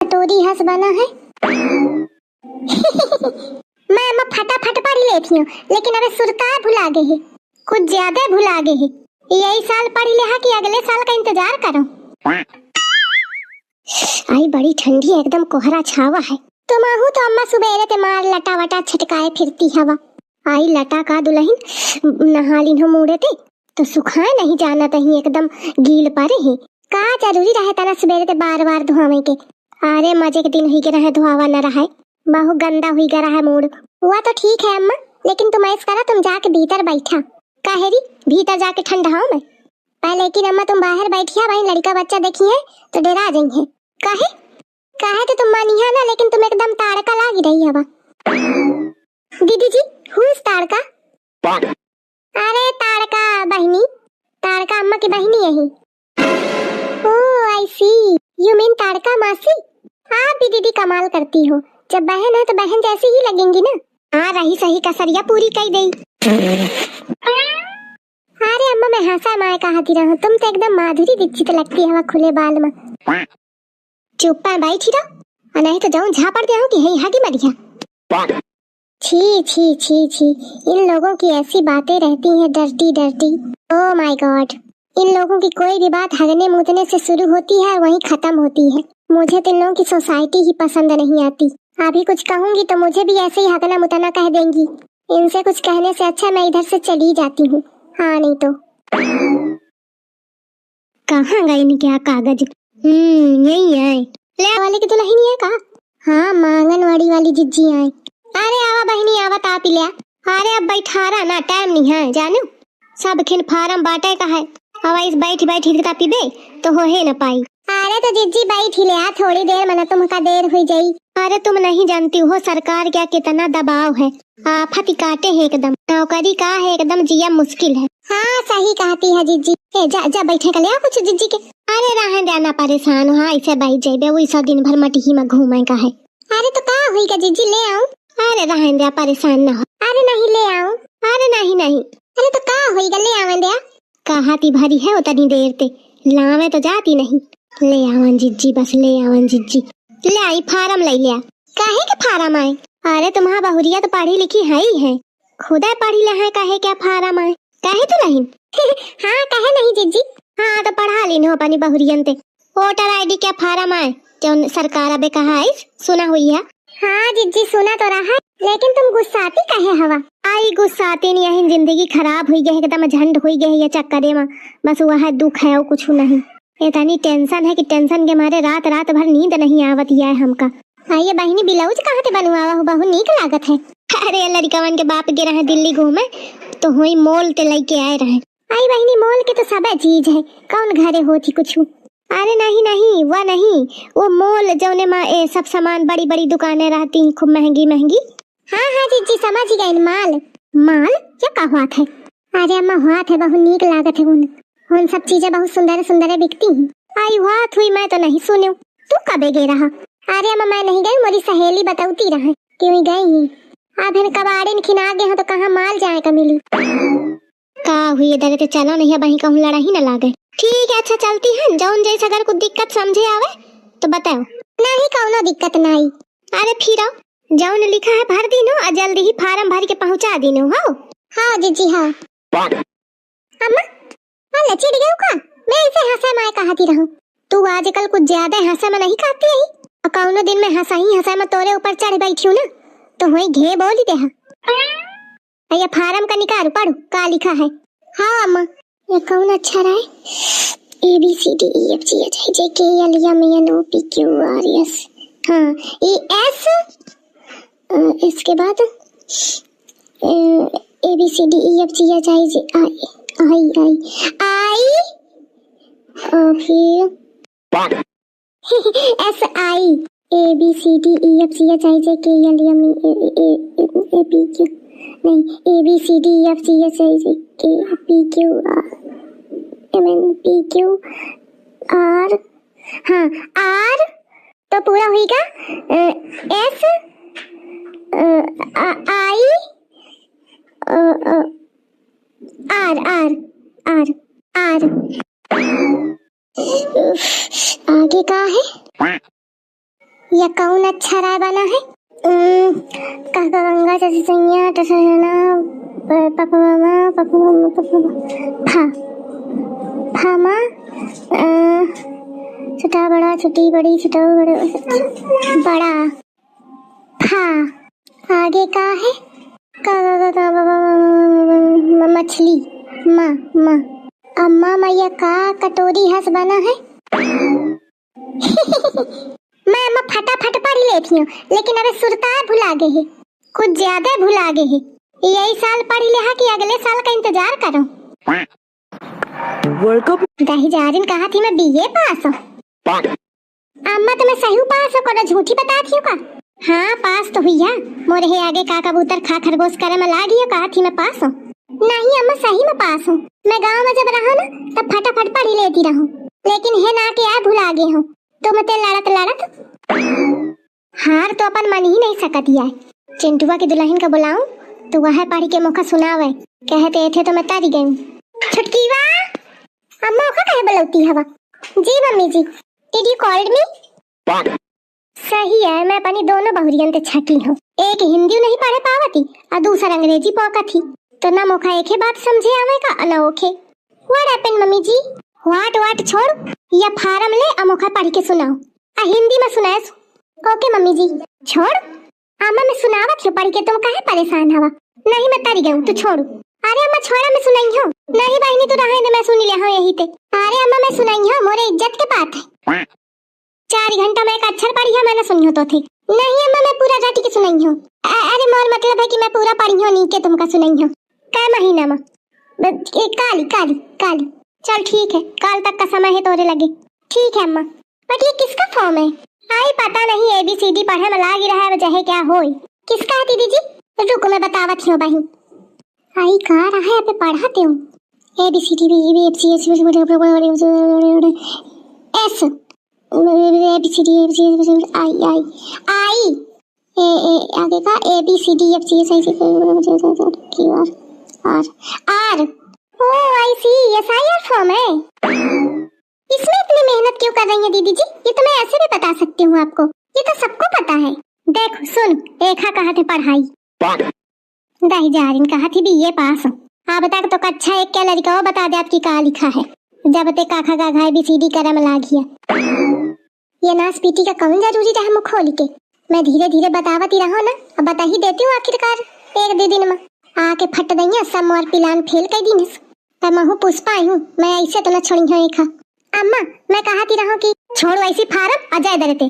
टोरी हंस बना है। मैं अम्मा फटाफट पढ़ लेती हूँ, लेकिन अबे सुरतार भुला गई है, कुछ ज्यादा भुला गई है। यही साल पढ़ ले कि अगले साल का इंतजार करो। आई बड़ी ठंडी है, एकदम कोहरा छावा है। तुम आहू तो अम्मा सुबेरे ते मार लटा वटा छटकाए फिरती हवा। आई लटा का दुल्हन नहा ली हो मुड़े ते तो सुखाए नहीं जाना तही एकदम गील परे है। का जरूरी रहे तना सुबेरे ते बार बार धुआवे के। अरे मजे के दिन ही के रहे धुआवा न रहा, बहु गंदा हुई गया है मूड। हुआ तो ठीक है अम्मा, लेकिन तुम ऐसा करा, तुम जाके भीतर बैठा। काहेरी भीतर जाके ठंडाओ मैं पहले, लेकिन अम्मा तुम बाहर बैठिया, भाई लड़का बच्चा देखी है तो डरा जाएंगे। काहे काहे तो तुम मानिया ना, लेकिन तुम एकदम ताड़का लागी रही हवा। दीदी जी हुस ताड़का? अरे ताड़का बहनी, ताड़का अम्मा की बहनी यही। ओह आई सी, यू मीन ताड़का मासी। आप भी दीदी कमाल करती हो, जब बहन है तो बहन जैसी ही लगेंगी ना। हाँ रही सही कसरिया पूरी कई गई। अरे अम्मा मैं हंसा माए कहती रहूं, तुम तो एकदम माधुरी दीक्षित लगती हवा खुले बाल में। चुप बैठी रहो, नहीं तो जाऊं झापड़ दे कि है हागी मरिया। छी छी छी छी, इन लोगों की ऐसी बातें रहती हैं dirty dirty. Oh my God, इन लोगों की कोई भी बात हगने मुतने से शुरू होती है वहीं खत्म होती है। मुझे तो इन लोगों की सोसाइटी ही पसंद नहीं आती। अभी कुछ कहूंगी तो मुझे भी ऐसे ही हगना मुतना कह देंगी। इनसे कुछ कहने से अच्छा मैं इधर से चली जाती हूँ। हाँ नहीं तो कहाँ गई क्या कागज? यही है ले वाले की दुल्हन है का? हाँ मांगनवाड़ी वाली जिज्जी आए। अरे आवा बहनी आवा ताप लिया। अरे अब बैठारा ना, टाइम नहीं है जानो, सब खिन फार्म बांटे का है। अब इस बैठी बैठी तापी बे तो हो है न पाई। अरे तो जिज्जी बैठी ले, थोड़ी देर में तुमका देर हुई जाई। अरे तुम नहीं जानती हो सरकार क्या कितना दबाव है, आफत काटे है एकदम, नौकरी का है एकदम जिया मुश्किल है। हाँ सही कहती है जिज्जी। जा जा बैठे का लिया कुछ जिज्जी के। अरे रहे जाना परेशान हो, ऐसे बैठ जाए वही सब दिन भर मटी में घूमे का है। अरे तो का हुई का जिज्जी ले आऊं? अरे रहन दे, परेशान न हो। अरे नहीं ले आऊं? अरे नहीं नहीं। अरे तो का हुई का ले आवन दे। कहाती भरी है उतनी देर ते, लावे तो जाती नहीं। ले आवन जिज्जी, बस ले आवन जिज्जी। ले आई फार्म ले लिया। काहे के फार्म आए? अरे तुम्हारा बहुरिया तो पढ़ी लिखी है ही है, खुदा पढ़ी ले है, काहे क्या फार्म आए? काहे तो नहीं? हाँ काहे नहीं जिज्जी। हाँ तो पढ़ा ली हो अपनी बहुरियन ते। वोटर आईडी क्या फार्म आए जो सरकार अबे कहा है, सुना हुई है? हाँ जिज्जी सुना तो रहा, लेकिन तुम गुस्साती काहे हवा? आई गुस्साती नहीं है, जिंदगी खराब हुई गई एकदम झंड हुई गई है चक्करे में, बस वह दुख है और कुछ नहीं। इतनी टेंशन है कि टेंशन के मारे रात रात भर नींद नहीं आवत है हमका। ये बहनी ब्लाउज कहाँ से बनवावा हो, बहुत नीक लागत है। अरे लड़कवन के बाप गे रहे दिल्ली घूमे तो हुई मोल ते लेके आए रहे। आई बहनी मोल के तो सब चीज है, कौन घरे होती कुछ? अरे नहीं नहीं वो नहीं, वो मोल जौने में सब सामान बड़ी बड़ी दुकानें रहती हैं खूब महंगी महंगी। हाँ हाँ जीजी समझ गई। माल माल क्या का हुआत है? अरे अम्मा हुआत है, बहुत नीक लागत है। उन सब चीजें बहुत सुंदर सुंदर बिकती हैं। आई हुआत हुई मैं तो नहीं सुनी। तू कबे गए रहा? अरे अम्मा मैं नहीं गई, मेरी सहेली बताती रहे क्यों गई ही। अब हम कबाड़े खिना गए हो तो कहाँ माल जाए का मिली। का हुई इधर तो चलो नहीं, वहीं कहूँ लड़ाई न लागे। ठीक है अच्छा चलती है, जौन जैसे अगर कुछ दिक्कत समझे आवे तो बताओ। नहीं कौनो दिक्कत नहीं। अरे फिर जौन लिखा है भर दीनो और जल्दी ही फार्म भर के पहुंचा दीनो। हो हाँ जीजी हाँ। अम्मा अल्लाह चिढ़ गई का? मैं इसे हंसा माय कहती रहूं, तू आजकल कुछ ज्यादा हंसा में नहीं कहती है। और कौनो दिन में हंसा में तोरे ऊपर चढ़ बैठी हूँ ना तो वही घे बोली दे। ये फार्म का निकाल पढ़ो का लिखा है। हाँ अम्मा ये कौन अच्छा रहा है? A B C D E F G H I J K L M N O P Q R S. हाँ ई एस, इसके बाद A B C D E F G H I J I I I फिर S I A B C D E F G H I J K L M A P Q नहीं A B C D F G H I J के P Q R M N P Q R. हाँ R तो पूरा होगा S I R R R R. आगे का है यह कौन अच्छा राय बना है? काका गंगा जैसी सैया टसना फा फामा छोटा बड़ा छोटी बड़ी छोटा बड़ा फा आगे का है मछली माँ माँ अम्मा मैया का कटोरी हंस बना है। मैं अम्मा फटाफट पढ़ लेती हूँ लेकिन अबे सुरतार भुला गए है, कुछ ज्यादा भुला गए है। यही साल पढ़ लिया कि अगले साल का इंतजार करो। वर्ल्ड कप दही जारिन कहा थी मैं बीए पास हूँ। अम्मा तो मैं सही पास हूँ, कोई झूठी बताती हूँ का? हाँ पास तो हुई है, मोरे है आगे का कबूतर खा खरगोश करे में लागी हो, कहा थी मैं पास हूँ। नहीं अम्मा सही में पास हूँ, मैं गांव में जब रहा ना तब फटाफट पढ़ लेती रहूं, लेकिन है ना के यार भुला गए हूँ तो मते लड़त हार तो अपन मन ही नहीं सकत है। चिंटुआ की दुल्हन का बुलाऊं तो वह पढ़ के मौका सुनावे, कहते थे तो मैं तारी गई। छुटकी वाह अम्मा का कहे बुलाती हवा? जी mummy ji. Did you called me? सही है, मैं अपनी दोनों बहुरियन ते छकी हूँ, एक हिंदी नहीं पढ़े पावती और दूसरा अंग्रेजी पौका थी, तो ना मोखा एक ही बात समझे आवे का ना ओखे। What happened mummy ji? What छोड़ या फार्म ले अमोखा पढ़ के सुनाओ, आ हिंदी में सुनाए। ओके मम्मी जी। छोड़ अम्मा मैं सुनावत हूँ पढ़ के, तुम काहे परेशान हवा? नहीं मैं तारी गऊं तू छोड़। अरे अम्मा छोड़ा मैं सुनाई हूँ। नहीं बहनी तू रहे मैं सुन लिया हूँ यही ते। अरे अम्मा मैं सुनाई हूँ, मोरे इज्जत के बात है। 4 घंटा में एक अक्षर पढ़ी है मैंने सुनी हो तो थे। नहीं अम्मा मैं पूरा जाटी के सुनाई हूँ। अरे मोर मतलब है कि मैं पूरा पढ़ी हूँ नी के तुमका सुनाई हूँ। क्या महीना में? काली काली काली। चल ठीक है, काल तक का समय है तोरे लगे। ठीक है अम्मा। बट ये किसका फॉर्म है? आई पता नहीं, ABCD पढ़े में लागी रहा है वजह क्या होई। किसका है दीदी जी? रुको मैं बतावत हूँ बहन। आई कहाँ रहा है पे पढ़ाते हूँ। ABCD एस ABCD आई आगे का ABCD आर ओ आई सी SIR फॉर्म है। इसमें इतनी मेहनत क्यों कर रही है दीदी जी? ये तो मैं ऐसे भी बता सकती हूँ आपको, ये तो सबको पता है। देखो सुन, एक कहा थे पढ़ाई, दही जारिन कहा थी BA पास। अब तक तो कक्षा एक क्या लड़का बता दे आपकी कहा लिखा है, जब ते काखा का घाय BCD करम लागिया। ये नास पीटी का कौन जरूरी रहा मुख खोल के, मैं धीरे धीरे बतावती रहो ना, अब बता ही देती हूँ आखिरकार 1-2 दिन में आके फट दैया सब मोर पिलान फेल कर दी। पर महू पुष्पा आई हूँ, मैं ऐसे तो न छोड़ी हूँ एक। अम्मा मैं कहती रहूं कि छोड़ो ऐसी फारम अजय दरते।